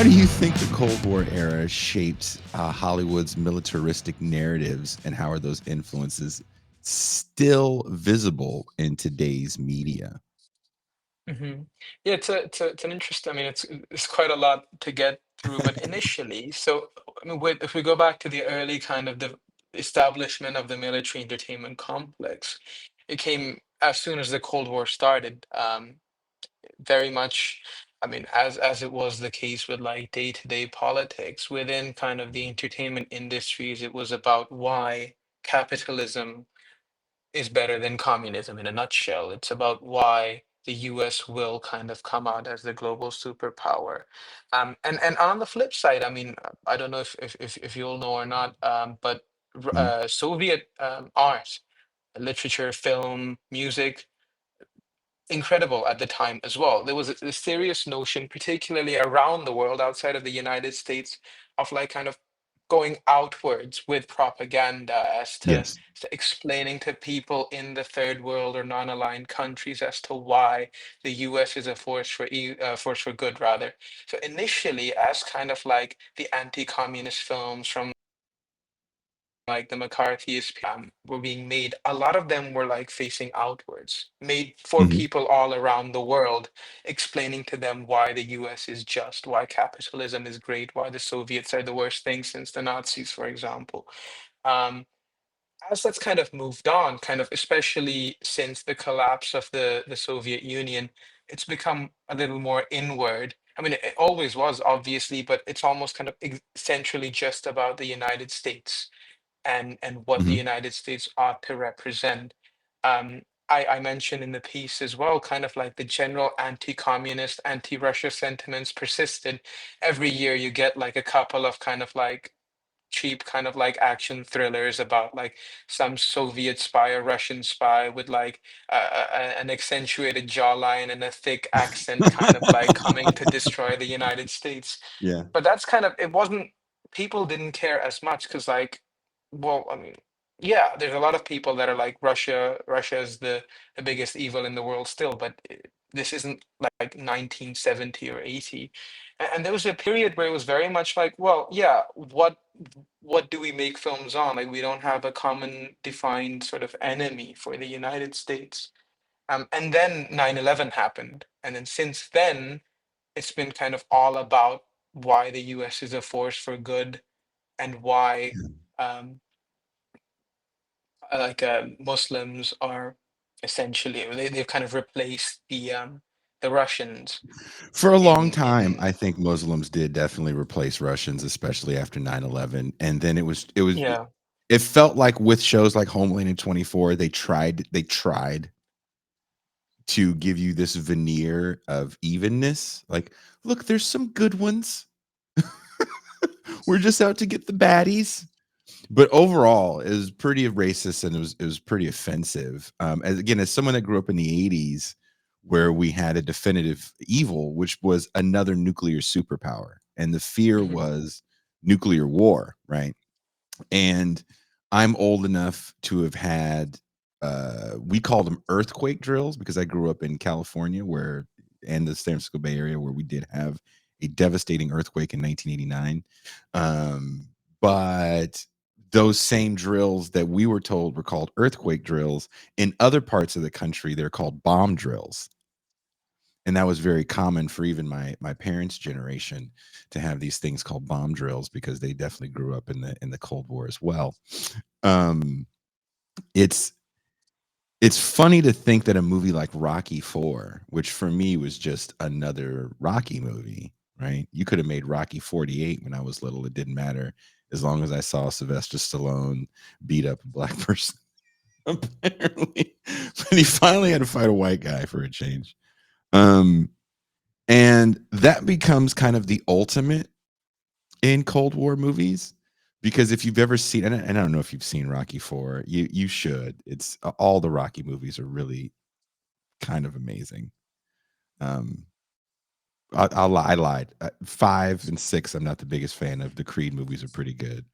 How do you think the Cold War era shaped Hollywood's militaristic narratives, and how are those influences still visible in today's media? Mhm. Yeah, it's an interesting. I mean, it's quite a lot to get through, but initially, so I mean, if we go back to the early kind of the establishment of the military entertainment complex, it came as soon as the Cold War started. Very much, I mean, as it was the case with like day-to-day politics within kind of the entertainment industries, it was about why capitalism is better than communism in a nutshell. It's about why the US will kind of come out as the global superpower. And on the flip side, I mean, I don't know if you'll know or not, but Mhm. Soviet art, literature, film, music, incredible at the time as well. There was a serious notion, particularly around the world outside of the United States, of like kind of going outwards with propaganda Yes. to explaining to people in the third world or non-aligned countries as to why the US is a force for good rather. So initially, as kind of like the anti-communist films from like the McCarthyist were being made, a lot of them were like facing outwards, made for Mhm. people all around the world, explaining to them why the US is just, why capitalism is great, why the Soviets are the worst thing since the Nazis, for example. Um, as that's kind of moved on, kind of especially since the collapse of the Soviet Union, it's become a little more inward. I mean, it always was, obviously, but it's almost kind of centrally just about the United States and what the Mhm. United States ought to represent. I mentioned in the piece as well, kind of like the general anti-communist, anti-Russia sentiments persisted. Every year you get like a couple of kind of like cheap kind of like action thrillers about like some Soviet spy or Russian spy with like an accentuated jawline and a thick accent kind of like coming to destroy the United States. Yeah. But that's kind of, it wasn't, people didn't care as much because like, well, I mean, yeah, there's a lot of people that are like Russia is the biggest evil in the world still, but this isn't like 1970 or 80. And there was a period where it was very much like, well, yeah, what do we make films on? Like we don't have a common defined sort of enemy for the United States. And then 9/11 happened. And then since then, it's been kind of all about why the US is a force for good and why um, Muslims are essentially they've kind of replaced the Russians For a long time, in I think Muslims did definitely replace Russians, especially after 9/11. And then yeah. it felt like with shows like Homeland and 24, they tried to give you this veneer of evenness. Like, look, there's some good ones. We're just out to get the baddies. But overall, it was pretty racist, and it was pretty offensive. As someone that grew up in the 80s, where we had a definitive evil, which was another nuclear superpower, and the fear Mhm, was nuclear war, right? And I'm old enough to have had we called them earthquake drills because I grew up in California where and the San Francisco Bay Area where we did have a devastating earthquake in 1989. But those same drills that we were told were called earthquake drills in other parts of the country, they're called bomb drills. And that was very common for even my parents' generation to have these things called bomb drills because they definitely grew up in the Cold War as well. Um, it's it's funny to think that a movie like Rocky 4, which for me was just another Rocky movie, right? You could have made Rocky 48 when I was little. It didn't matter as long as I saw Sylvester Stallone beat up a black person, apparently. But he finally had to fight a white guy for a change. Um, and that becomes kind of the ultimate in Cold War movies because if you've ever seen, and I don't know if you've seen Rocky 4, you should. It's all the Rocky movies are really kind of amazing. Um, I lied. 5 and 6, I'm not the biggest fan of. The Creed movies are pretty good,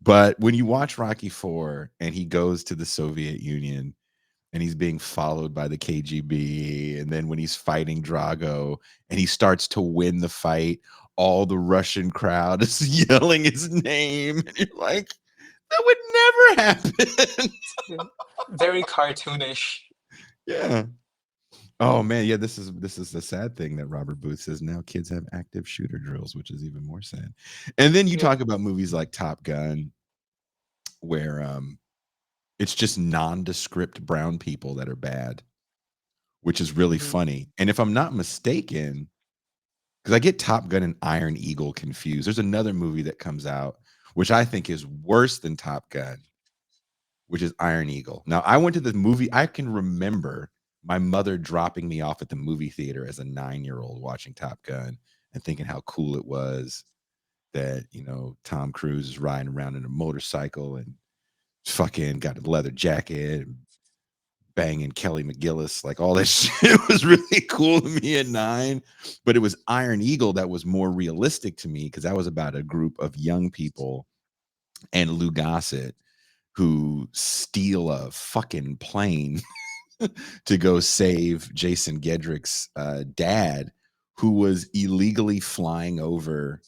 but when you watch Rocky 4 and he goes to the Soviet Union and he's being followed by the KGB, and then when he's fighting Drago and he starts to win the fight, all the Russian crowd is yelling his name, and you're like, that would never happen. Yeah. Very cartoonish. Yeah. Oh man, yeah, this is the sad thing that Robert Booth says now kids have active shooter drills, which is even more sad. And then you Yeah. talk about movies like Top Gun, where it's just nondescript brown people that are bad, which is really Hmm. funny. And if I'm not mistaken, because I get Top Gun and Iron Eagle confused. There's another movie that comes out, which I think is worse than Top Gun, which is Iron Eagle. Now, I went to the movie. I can remember my mother dropping me off at the movie theater as a 9-year-old watching Top Gun and thinking how cool it was that, Tom Cruise is riding around in a motorcycle and fucking got a leather jacket and banging Kelly McGillis, like all that shit was really cool to me at 9. But it was Iron Eagle that was more realistic to me because that was about a group of young people and Lou Gossett who steal a fucking plane to go save Jason Gedrick's dad, who was illegally flying over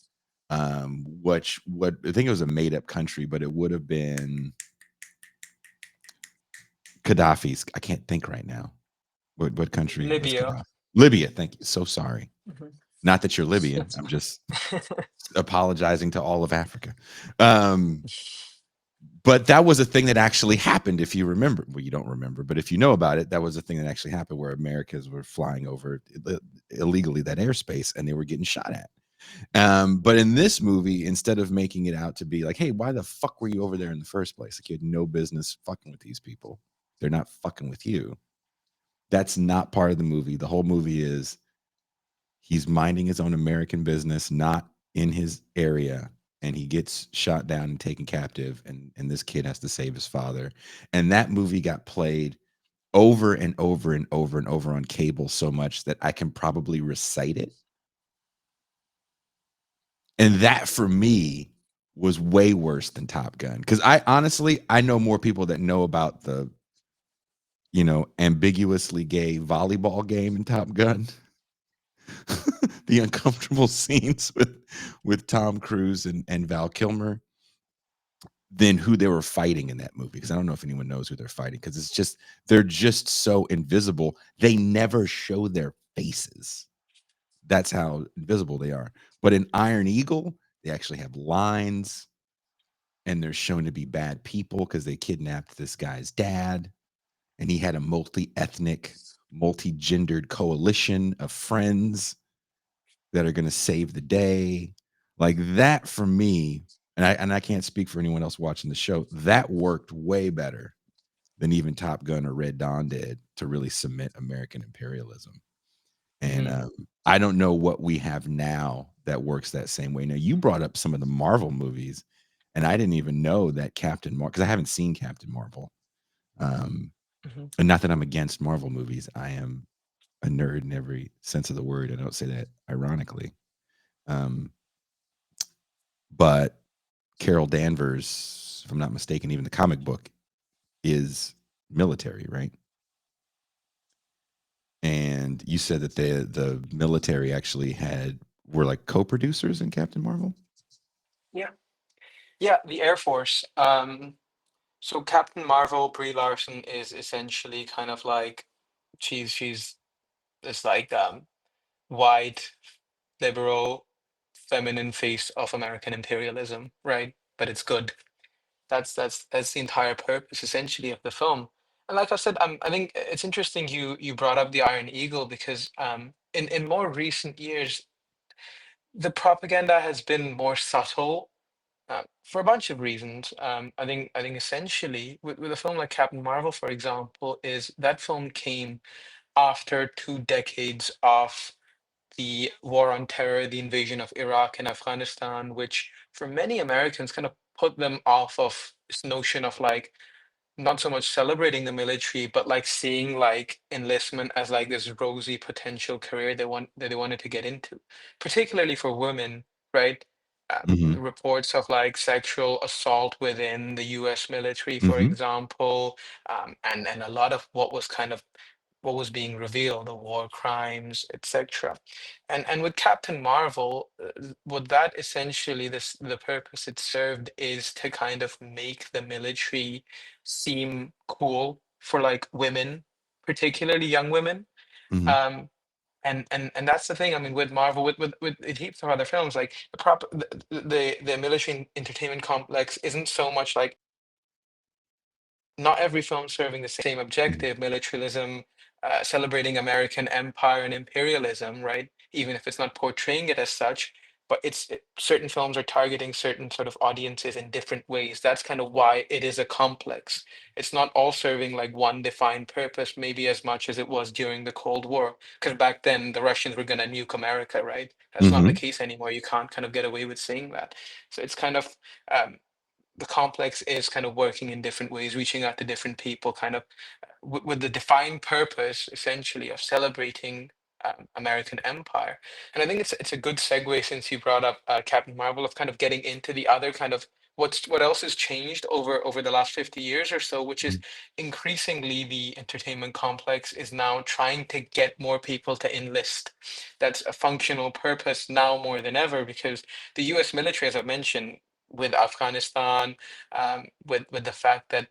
what I think it was a made up country, but it would have been Gaddafi's. I can't think right now. What country was Libya. Gaddafi? Libya. Thank you. So sorry. Mhm. Not that you're Libyan. That's I'm just apologizing to all of Africa. Um, but that was a thing that actually happened. If you remember, well, you don't remember, but if you know about it, that was a thing that actually happened where Americans were flying over illegally that airspace and they were getting shot at. But in this movie, instead of making it out to be like, hey, why the fuck were you over there in the first place? Like you had no business fucking with these people. They're not fucking with you. That's not part of the movie. The whole movie is he's minding his own American business, not in his area, and he gets shot down and taken captive, and this kid has to save his father. And that movie got played over and over and over and over on cable so much that I can probably recite it. And that for me was way worse than Top Gun because I honestly I know more people that know about the ambiguously gay volleyball game in Top Gun. The uncomfortable scenes with Tom Cruise and Val Kilmer than who they were fighting in that movie because I don't know if anyone knows who they're fighting because it's just they're just so invisible. They never show their faces. That's how invisible they are. But in Iron Eagle, they actually have lines and they're shown to be bad people because they kidnapped this guy's dad and he had a multi-ethnic, multi-gendered coalition of friends that are going to save the day. Like that for me, and I can't speak for anyone else watching the show, that worked way better than even Top Gun or Red Dawn did to really cement American imperialism. And Mhm. I don't know what we have now that works that same way. Now you brought up some of the Marvel movies, and I didn't even know that Captain Marvel because I haven't seen Captain Marvel. Um, Mhm. and not that I'm against Marvel movies. I am a nerd in every sense of the word. I don't say that ironically. Um, but Carol Danvers, if I'm not mistaken, even the comic book is military, right? And you said that the military actually were like co-producers in Captain Marvel. Yeah. Yeah, the Air Force. So Captain Marvel, Brie Larson is essentially kind of like she's this like white, liberal, feminine face of American imperialism, right? But it's good. That's the entire purpose essentially of the film. And like I said, I think it's interesting you brought up the Iron Eagle because in more recent years the propaganda has been more subtle for a bunch of reasons. I think essentially with a film like Captain Marvel, for example, is that film came after 2 decades of the war on terror, the invasion of Iraq and Afghanistan, which for many Americans kind of put them off of this notion of like not so much celebrating the military, but like seeing like enlistment as like this rosy potential career they wanted to get into, particularly for women, right? Mm-hmm. Reports of like sexual assault within the U.S. military, for Mm-hmm. example, and a lot of what was kind of what was being revealed, the war crimes, etc. And with Captain Marvel, what that essentially the purpose it served is to kind of make the military seem cool for like women, particularly young women. Mhm. Um, and that's the thing. I mean, with Marvel, with heaps of other films, like the military entertainment complex isn't so much like not every film serving the same Mhm. objective, militarism, celebrating American empire and imperialism, right? Even if it's not portraying it as such, but certain films are targeting certain sort of audiences in different ways. That's kind of why it is a complex. It's not all serving like one defined purpose, maybe as much as it was during the Cold War. Because back then the Russians were going to nuke America, right? That's not the Mhm. case anymore. You can't kind of get away with saying that. So it's kind of um, the complex is kind of working in different ways, reaching out to different people, kind of with the defined purpose, essentially, of celebrating American empire. And I think it's a good segue since you brought up Captain Marvel of kind of getting into the other kind of what else has changed over the last 50 years or so, which is Mhm. increasingly the entertainment complex is now trying to get more people to enlist. That's a functional purpose now more than ever because the US military, as I mentioned, with Afghanistan, with the fact that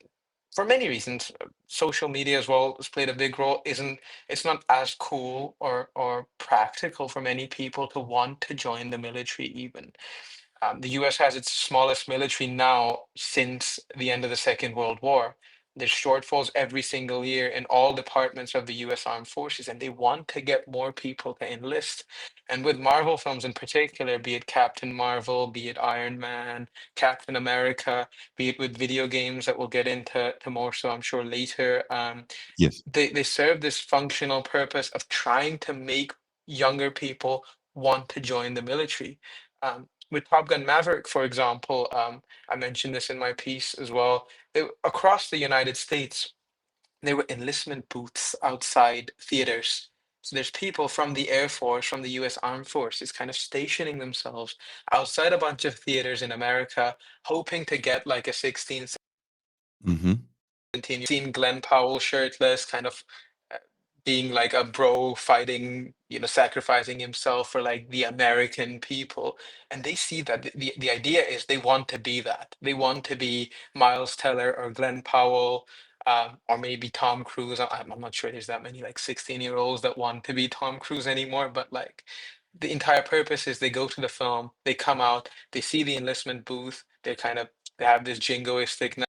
for many reasons, social media as well has played a big role. Isn't It's not as cool or practical for many people to want to join the military even. The US has its smallest military now since the end of the Second World War. There's shortfalls every single year in all departments of the US Armed Forces, and they want to get more people to enlist. And with Marvel films in particular, be it Captain Marvel, be it Iron Man, Captain America, be it with video games that we'll get into more so, I'm sure, later. Yes. They serve this functional purpose of trying to make younger people want to join the military. With Top Gun Maverick, for example, I mentioned this in my piece as well. Across the United States, there were enlistment booths outside theaters. So there's people from the Air Force, from the US Armed Forces, kind of stationing themselves outside a bunch of theaters in America, hoping to get like a 16, Mhm. 17. You've seen Glenn Powell shirtless, kind of uh, being like a bro fighting, sacrificing himself for like the American people. And they see that the idea is they want to be that. They want to be Miles Teller or Glenn Powell, or maybe Tom Cruise. I'm not sure there's that many like 16-year-olds that want to be Tom Cruise anymore, but like the entire purpose is they go to the film, they come out, they see the enlistment booth, they have this jingoistic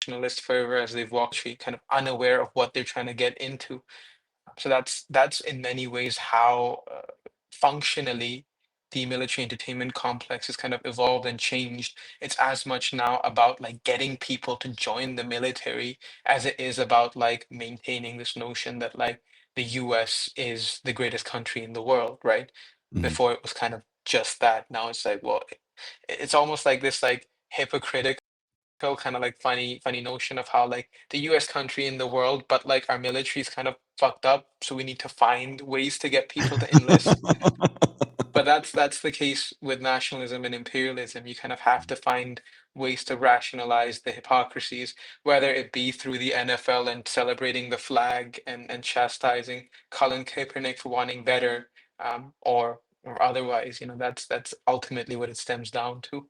nationalist fervor as they've walked the street, kind of unaware of what they're trying to get into. So that's in many ways how functionally the military entertainment complex has kind of evolved and changed. It's as much now about like getting people to join the military as it is about like maintaining this notion that like the US is the greatest country in the world, right? Mhm. Before it was kind of just that. Now it's like, well, it's almost like this like hypocritical kind of like funny notion of how like the US country in the world, but like our military is kind of fucked up, so we need to find ways to get people to enlist. But that's the case with nationalism and imperialism. You kind of have to find ways to rationalize the hypocrisies, whether it be through the NFL and celebrating the flag and chastising Colin Kaepernick for wanting better, or otherwise. That's ultimately what it stems down to.